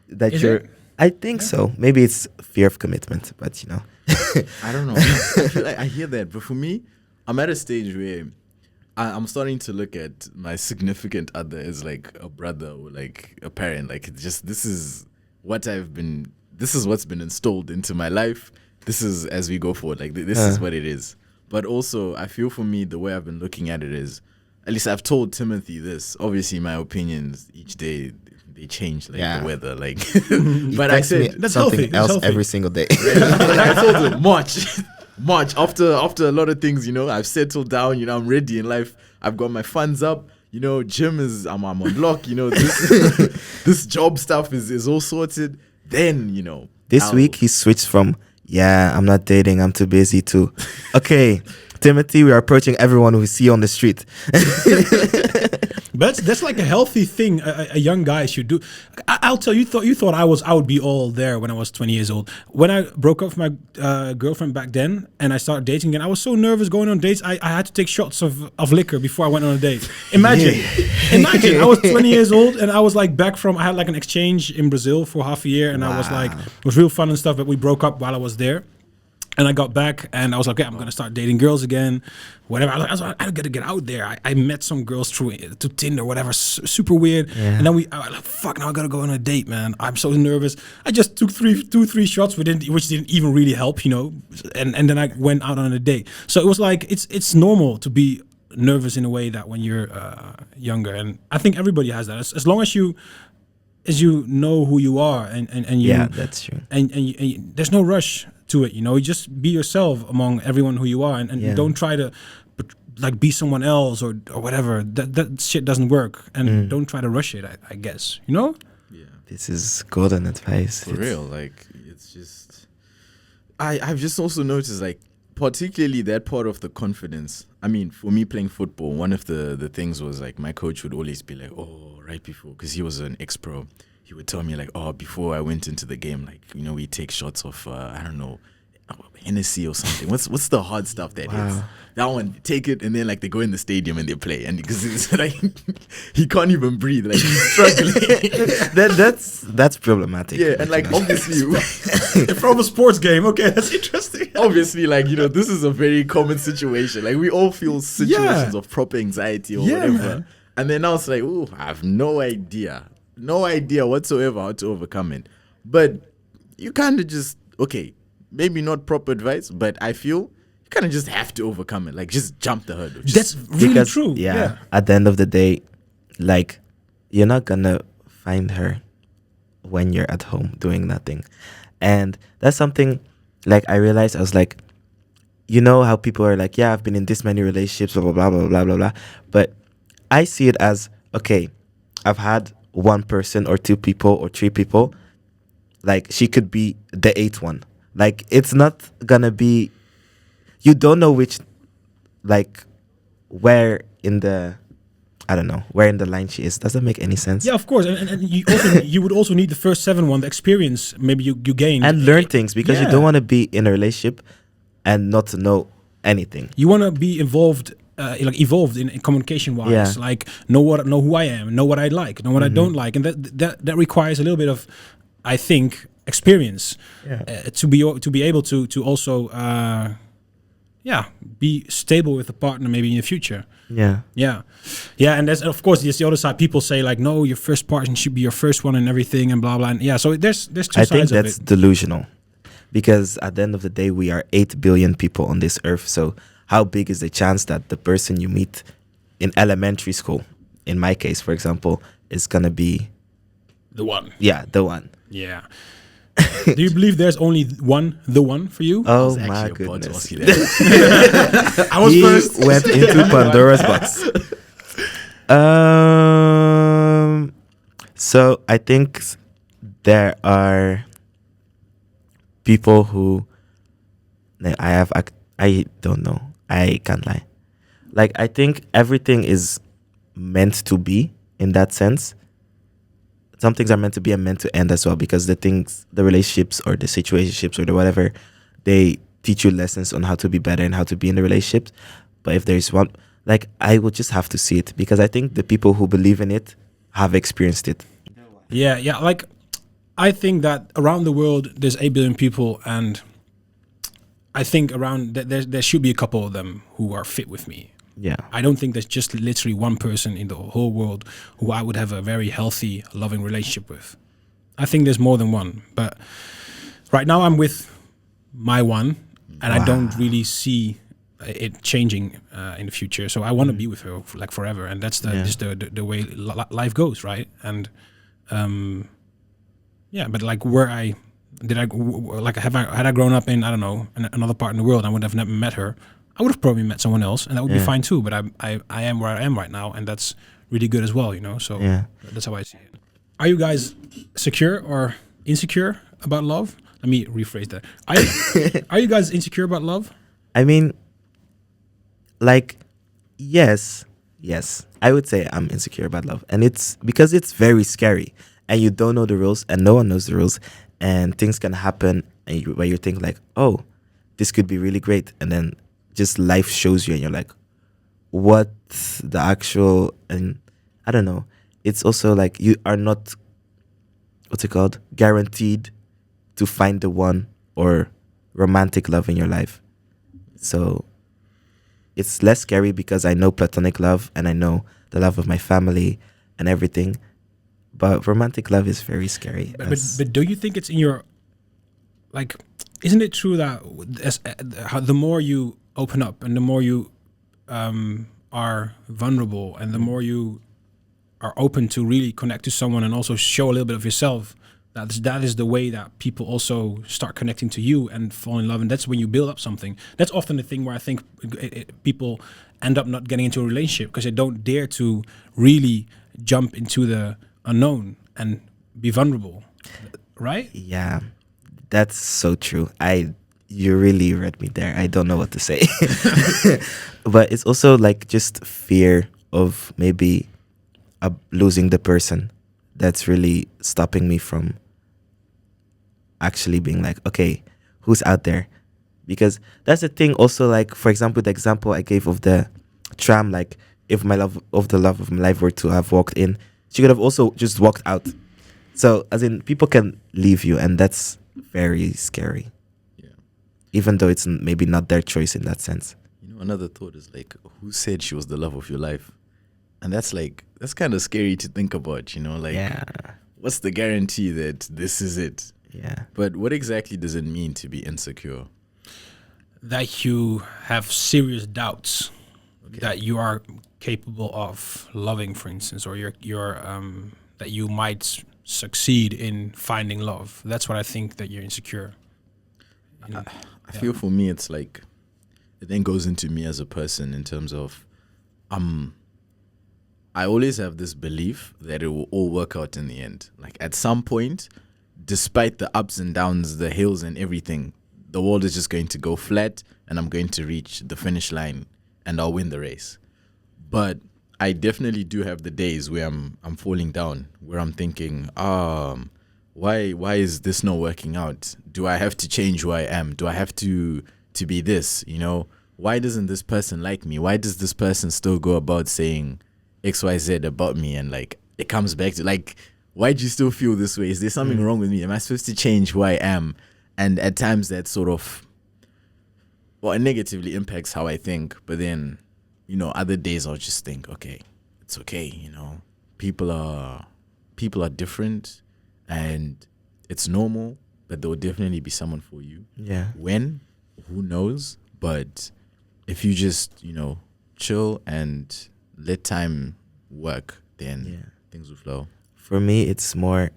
That Is you're. it? I think so. Maybe it's fear of commitment, but I don't know. I feel like I hear that, but for me, I'm at a stage where I'm starting to look at my significant other as like a brother or like a parent. Like it's just this is what's been installed into my life. This is as we go forward. Like this is what it is. But also, I feel for me the way I've been looking at it is, at least I've told Timothy this. Obviously, my opinions each day they change, like the weather. Like, but I said That's something healthy, that's else healthy. every single day. I told him March after a lot of things, I've settled down, I'm ready in life. I've got my funds up, gym is I'm on lock, this job stuff is all sorted. Then, This week he switched from, I'm not dating, I'm too busy to, okay, Timothy, we are approaching everyone we see on the street. But that's like a healthy thing a young guy should do. I'll tell you, you thought I would be all there when I was 20 years old. When I broke up with my girlfriend back then and I started dating again, I was so nervous going on dates. I had to take shots of liquor before I went on a date. Imagine, I was 20 years old and I was like I had like an exchange in Brazil for half a year, and I was like, it was real fun and stuff, but we broke up while I was there. And I got back and I was like, okay, I'm going to start dating girls again, whatever. I was like, I got to get out there. I met some girls through Tinder, whatever, super weird. Yeah. And then I was like, fuck, now I got to go on a date, man. I'm so nervous. I just took three shots, which didn't even really help, and then I went out on a date. So it was like, it's normal to be nervous in a way that when you're younger. And I think everybody has that. As long as you know who you are and you, That's true. and there's no rush to it, you just be yourself among everyone who you are, and don't try to like be someone else or whatever. That shit doesn't work, and don't try to rush it, I guess, Yeah. This is golden advice. For real, like it's just I've just also noticed, like, particularly that part of the confidence. I mean, for me playing football, one of the things was like my coach would always be like, oh, right before, because he was an ex-pro, he would tell me like, oh, before I went into the game, like, we take shots of I don't know, Hennessy or something. What's the hard stuff that is? That one, take it, and then like they go in the stadium and they play, and because it's like he can't even breathe, like he's struggling. That's problematic. Yeah, and like obviously from a sports game. Okay, that's interesting. obviously, like, this is a very common situation. Like, we all feel situations of proper anxiety or whatever. Man. And then I was like, oh, I have no idea whatsoever how to overcome it. But you kind of just, okay, maybe not proper advice, but I feel you kind of just have to overcome it. Like, just jump the hurdle. That's really true. Yeah, at the end of the day, like, you're not gonna find her when you're at home doing nothing. And that's something, like, I realized. I was like, you know how people are like, yeah, I've been in this many relationships, blah, blah, blah, blah, blah, blah, blah. But I see it as, okay, I've had one person or two people or three people. Like, she could be the eighth one. Like, it's not gonna be, you don't know which, like, where in the, I don't know, where in the line she is. Does that make any sense? Yeah, of course. And you also you would also need the first 7 the experience maybe you gain. And learn things, because you Yeah. don't want to be in a relationship and not to know anything. You want to be involved, like evolved in communication wise. Yeah. Like know who I am, know what I like, know what I don't like, and that requires a little bit of, I think, experience to be able to also be stable with a partner maybe in the future. Yeah, and there's, of course, there's the other side. People say like, no, your first partner should be your first one and everything and blah blah. And yeah, so there's two I sides think of that's it. delusional, because at the end of the day, we are 8 billion people on this earth. So how big is the chance that the person you meet in elementary school, in my case, for example, is gonna be The one. the one? Yeah. Do you believe there's only the one for you? Oh was my actually about to goodness! ask you that. I was He first. went into Pandora's box. So I think there are people who I don't know. I can't lie. Like, I think everything is meant to be in that sense. Some things are meant to be and meant to end as well, because the relationships or the situationships or the whatever, they teach you lessons on how to be better and how to be in the relationships. But if there's one, like, I would just have to see it, because I think the people who believe in it have experienced it. Yeah. Like, I think that around the world there's 8 billion people, and I think around there should be a couple of them who are fit with me. Yeah. I don't think there's just literally one person in the whole world who I would have a very healthy, loving relationship with. I think there's more than one. But right now I'm with my one, and I don't really see it changing in the future. So I want to be with her like forever, and that's just the way life goes, right? And but like had I grown up in, I don't know, another part in the world, I would have never met her. I would have probably met someone else, and that would be fine too. But I am where I am right now, and that's really good as well, you know. So that's how I see it. Are you guys secure or insecure about love? Let me rephrase that. Are you guys insecure about love? I mean, like, yes, I would say I'm insecure about love, and it's because it's very scary, and you don't know the rules, and no one knows the rules, and things can happen, and where you think like, oh, this could be really great, and then just life shows you, and you're like, what the actual, and I don't know. It's also like you are not, what's it called, guaranteed to find the one or romantic love in your life. So it's less scary because I know platonic love and I know the love of my family and everything. But romantic love is very scary. But do you think it's in your, like, isn't it true that the more you open up and the more you are vulnerable and the more you are open to really connect to someone and also show a little bit of yourself, that is the way that people also start connecting to you and fall in love, and that's when you build up something. That's often the thing where I think people end up not getting into a relationship because they don't dare to really jump into the unknown and be vulnerable, right? Yeah, that's so true. You really read me there. I don't know what to say. But it's also like just fear of maybe losing the person that's really stopping me from actually being like, okay, who's out there? Because that's the thing also, like, for example, the example I gave of the tram, like, if the love of my life were to have walked in, she could have also just walked out. So, as in, people can leave you, and that's very scary. Yeah. Even though it's maybe not their choice in that sense. You know, another thought is like, who said she was the love of your life? And that's kind of scary to think about, you know, like, what's the guarantee that this is it? Yeah. But what exactly does it mean to be insecure? that you have serious doubts that you are capable of loving, for instance, or that you might succeed in finding love. That's what I think that you're insecure. I feel for me, it's like it then goes into me as a person in terms of I always have this belief that it will all work out in the end. Like at some point, despite the ups and downs, the hills and everything, the world is just going to go flat and I'm going to reach the finish line and I'll win the race. But I definitely do have the days where I'm falling down, where I'm thinking, why is this not working out? Do I have to change who I am? Do I have to be this? You know, why doesn't this person like me? Why does this person still go about saying XYZ about me? And like it comes back to like, why do you still feel this way? Is there something wrong with me? Am I supposed to change who I am? And at times that sort of, well, it negatively impacts how I think. But then, you know, other days I'll just think, okay, it's okay. You know, people are different, and it's normal. But there will definitely be someone for you. Yeah. When? Who knows? But if you just, you know, chill and let time work, then things will flow. For me, it's more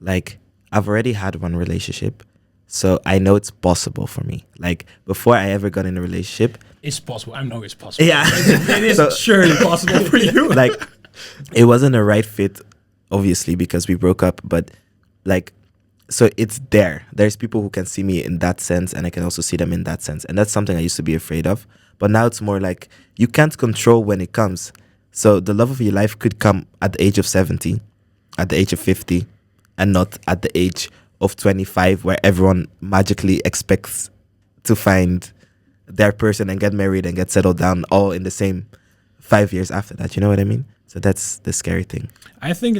like I've already had one relationship, so I know it's possible for me. Like before I ever got in a relationship, It's possible. I know it's possible. yeah, It is So- surely possible for you. like it wasn't a right fit, obviously, because we broke up. But like, so it's there. There's people who can see me in that sense, and I can also see them in that sense, and that's something I used to be afraid of. But now it's more like you can't control when it comes. So the love of your life could come at the age of 70, at the age of 50, and not at the age of 25, where everyone magically expects to find their person and get married and get settled down all in the same 5 years after that. You know what I mean? So that's the scary thing. I think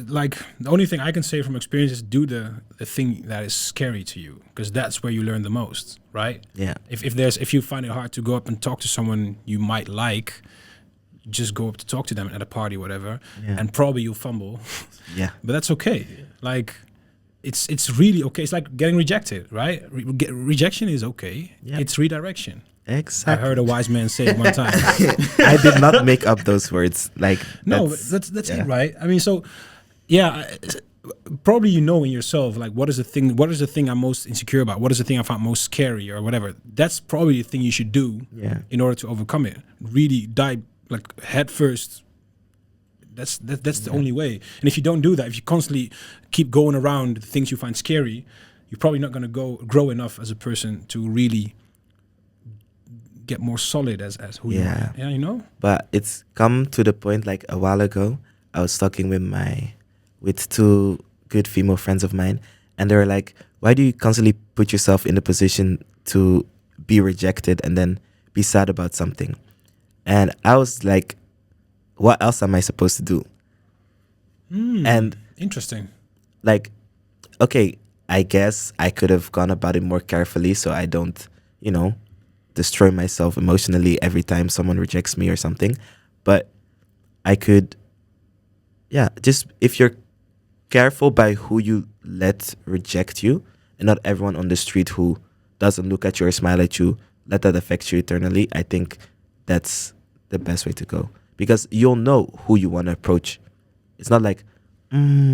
like the only thing I can say from experience is do the thing that is scary to you, because that's where you learn the most, right? Yeah. If you find it hard to go up and talk to someone you might like, just go up to talk to them at a party, whatever, Yeah. and probably you'll fumble, Yeah. but that's okay. Like it's really okay. It's like getting rejected, right? Rejection is okay. Yeah. It's redirection. I Exactly. heard a wise man say it one time. I did not make up those words. Like No, but that's yeah. it, right? I mean, so yeah, probably you know in yourself, like what is the thing I'm most insecure about? What is the thing I found most scary or whatever? That's probably the thing you should do Yeah. in order to overcome it. Really dive like head first. That's the only way. And if you don't do that, if you constantly keep going around the things you find scary, you're probably not going to grow enough as a person to really get more solid as who you Yeah. are. Yeah, you know? But it's come to the point, like a while ago, I was talking with two good female friends of mine, and they were like, why do you constantly put yourself in a position to be rejected and then be sad about something? And I was like, what else am I supposed to do? And Interesting. like, okay, I guess I could have gone about it more carefully so I don't, you know, destroy myself emotionally every time someone rejects me or something. But I could, yeah, just if you're careful by who you let reject you, and not everyone on the street who doesn't look at you or smile at you, let that affect you eternally, I think that's the best way to go. Because you'll know who you want to approach. It's not like,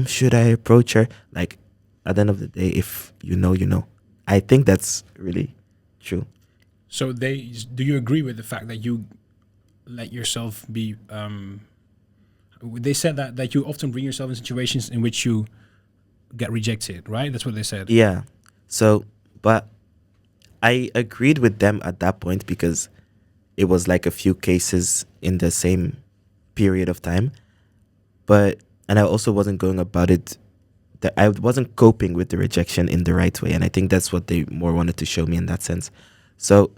should I approach her? Like, at the end of the day, if you know, you know. I think that's really true. So do you agree with the fact that you let yourself be? They said that you often bring yourself in situations in which you get rejected, right? That's what they said. Yeah. So, but I agreed with them at that point because it was like a few cases in the same period of time. And I also wasn't going about it, that I wasn't coping with the rejection in the right way. And I think that's what they more wanted to show me in that sense. So,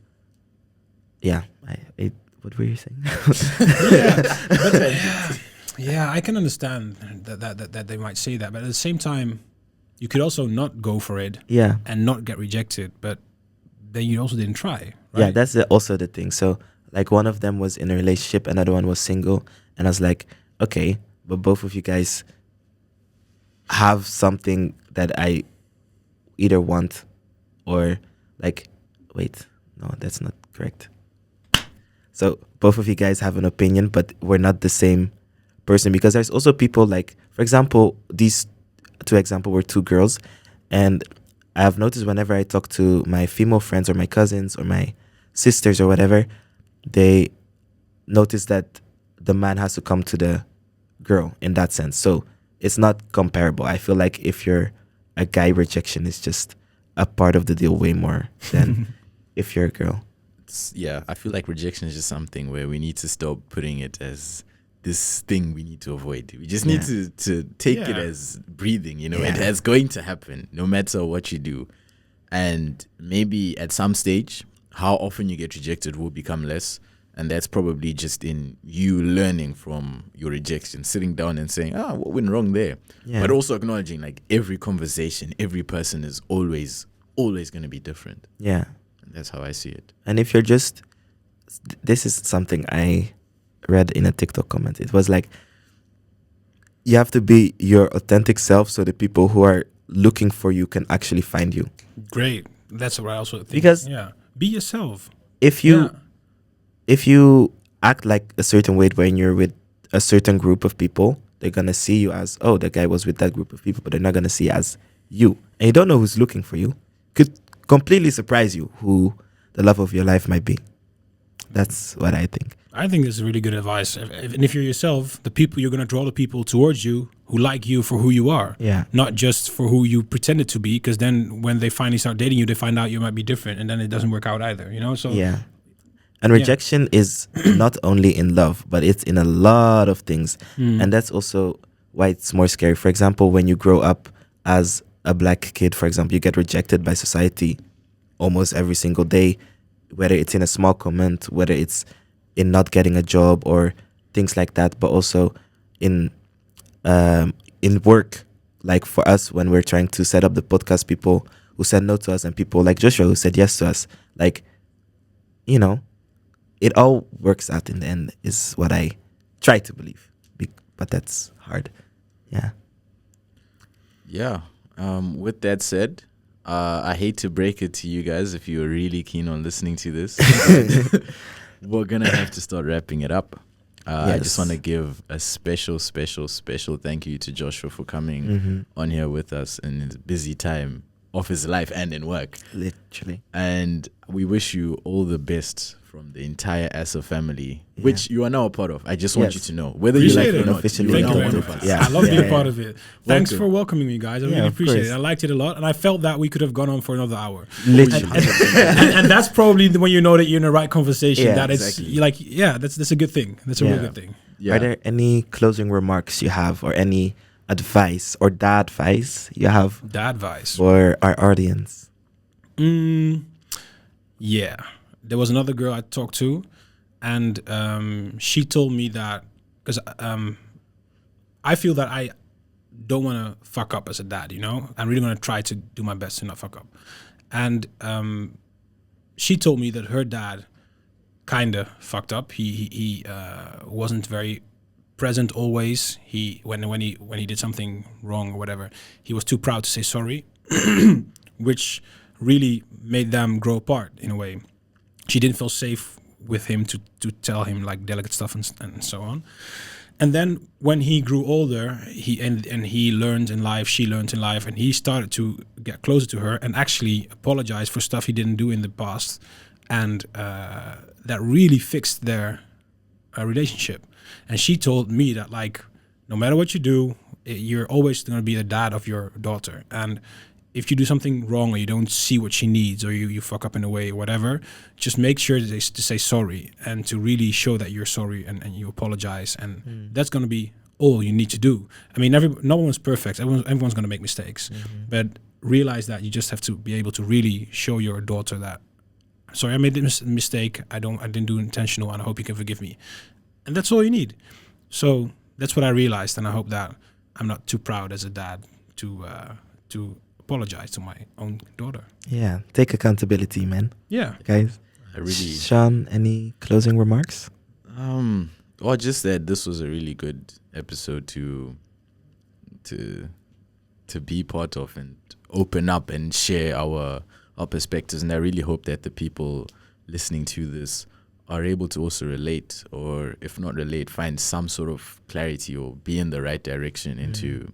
yeah, what were you saying? Yeah, I can understand that they might say that, but at the same time, you could also not go for it Yeah. and not get rejected, but then you also didn't try. Right? Yeah, that's also the thing. So, like, one of them was in a relationship, another one was single. And I was like, okay, but both of you guys have something that I either want or, like, wait, No, that's not correct. So both of you guys have an opinion, but we're not the same person, because there's also people like, for example, these two examples were two girls, and I have noticed whenever I talk to my female friends or my cousins or my sisters or whatever, they notice that the man has to come to the girl in that sense. So it's not comparable. I feel like if you're a guy, rejection is just a part of the deal way more than if you're a girl. Yeah, I feel like rejection is just something where we need to stop putting it as this thing we need to avoid. We just need to take it as breathing, you know. Yeah. It is going to happen no matter what you do. And maybe at some stage, how often you get rejected will become less. And that's probably just in you learning from your rejection, sitting down and saying, what went wrong there? Yeah. But also acknowledging like every conversation, every person is always going to be different. Yeah. And that's how I see it. And if you're just, this is something I read in a TikTok comment. It was like, you have to be your authentic self so the people who are looking for you can actually find you. Great. That's what I also think. Because be yourself. If you act like a certain way when you're with a certain group of people, they're gonna see you as, oh, the guy was with that group of people, but they're not gonna see you as you. And you don't know who's looking for you. Could completely surprise you who the love of your life might be. That's what I think. I think it's really good advice. And if you're yourself, the people, you're going to draw the people towards you who like you for who you are. Yeah. Not just for who you pretended to be, because then when they finally start dating you, they find out you might be different, and then it doesn't work out either, you know? So Yeah. And rejection is not only in love, but it's in a lot of things. And that's also why it's more scary. For example, when you grow up as a black kid, for example, you get rejected by society almost every single day, whether it's in a small comment, whether it's in not getting a job or things like that, but also in work. Like for us, when we're trying to set up the podcast, people who said no to us and people like Joshua who said yes to us, like, you know, it all works out in the end is what I try to believe. But that's hard. Yeah. Yeah. With that said, I hate to break it to you guys if you're really keen on listening to this. We're going to have to start wrapping it up. I just want to give a special thank you to Joshua for coming on here with us in his busy time of his life and in work. Literally. And we wish you all the best from the entire Asa family, which you are now a part of. I just want you to know. Whether you like it or not, officially you are Thank now you one very of much. us. Yeah. I love being part of it. Thanks for welcoming me, guys. I really of appreciate course. it. I liked it a lot, and I felt that we could have gone on for another hour. Literally. And that's probably when you know that you're in the right conversation. Yeah, that it's exactly. like, that's a good thing. That's a real good thing. Yeah. Are there any closing remarks you have or any advice or dad advice you have That advice. for our audience? Yeah. There was another girl I talked to, and she told me that, because I feel that I don't want to fuck up as a dad, you know? I'm really going to try to do my best to not fuck up. And she told me that her dad kind of fucked up. He wasn't very present always. When he did something wrong or whatever, he was too proud to say sorry, which really made them grow apart in a way. She didn't feel safe with him to tell him like delicate stuff and so on. And then when he grew older, he learned in life, she learned in life, and he started to get closer to her and actually apologize for stuff he didn't do in the past, and that really fixed their relationship. And she told me that, like, no matter what you do, you're always going to be the dad of your daughter, and if you do something wrong or you don't see what she needs or you fuck up in a way or whatever, just make sure to say sorry and to really show that you're sorry and you apologize. And that's going to be all you need to do. I mean, no one's perfect. Everyone's going to make mistakes. But realize that you just have to be able to really show your daughter that, sorry, I made this mistake. I didn't do it intentional, and I hope you can forgive me. And that's all you need. So that's what I realized, and I hope that I'm not too proud as a dad to apologize to my own daughter. Yeah, take accountability, man. Yeah, Guys. Sean, any closing remarks? Or just that this was a really good episode to be part of and open up and share our perspectives. And I really hope that the people listening to this are able to also relate, or if not relate, find some sort of clarity or be in the right direction into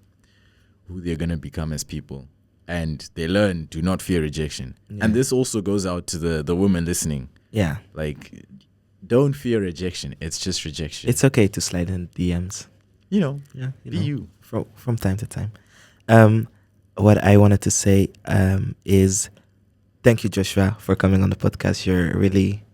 who they're going to become as people. And they learn, do not fear rejection. Yeah. And this also goes out to the women listening. Yeah. Like, don't fear rejection. It's just rejection. It's okay to slide in DMs. Yeah, Be you. From time to time. What I wanted to say is thank you, Joshua, for coming on the podcast. You're really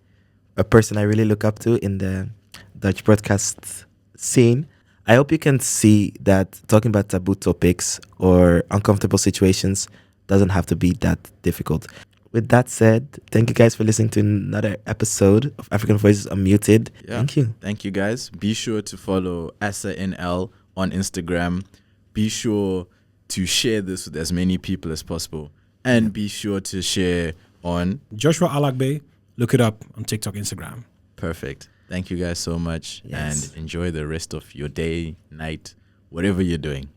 a person I really look up to in the Dutch broadcast scene. I hope you can see that talking about taboo topics or uncomfortable situations doesn't have to be that difficult. With that said, thank you guys for listening to another episode of African Voices Unmuted. Yeah. Thank you. Thank you, guys. Be sure to follow AsaNL on Instagram. Be sure to share this with as many people as possible. And be sure to share on Joshua Alagbe. Look it up on TikTok, Instagram. Perfect. Thank you guys so much. Yes. And enjoy the rest of your day, night, whatever you're doing.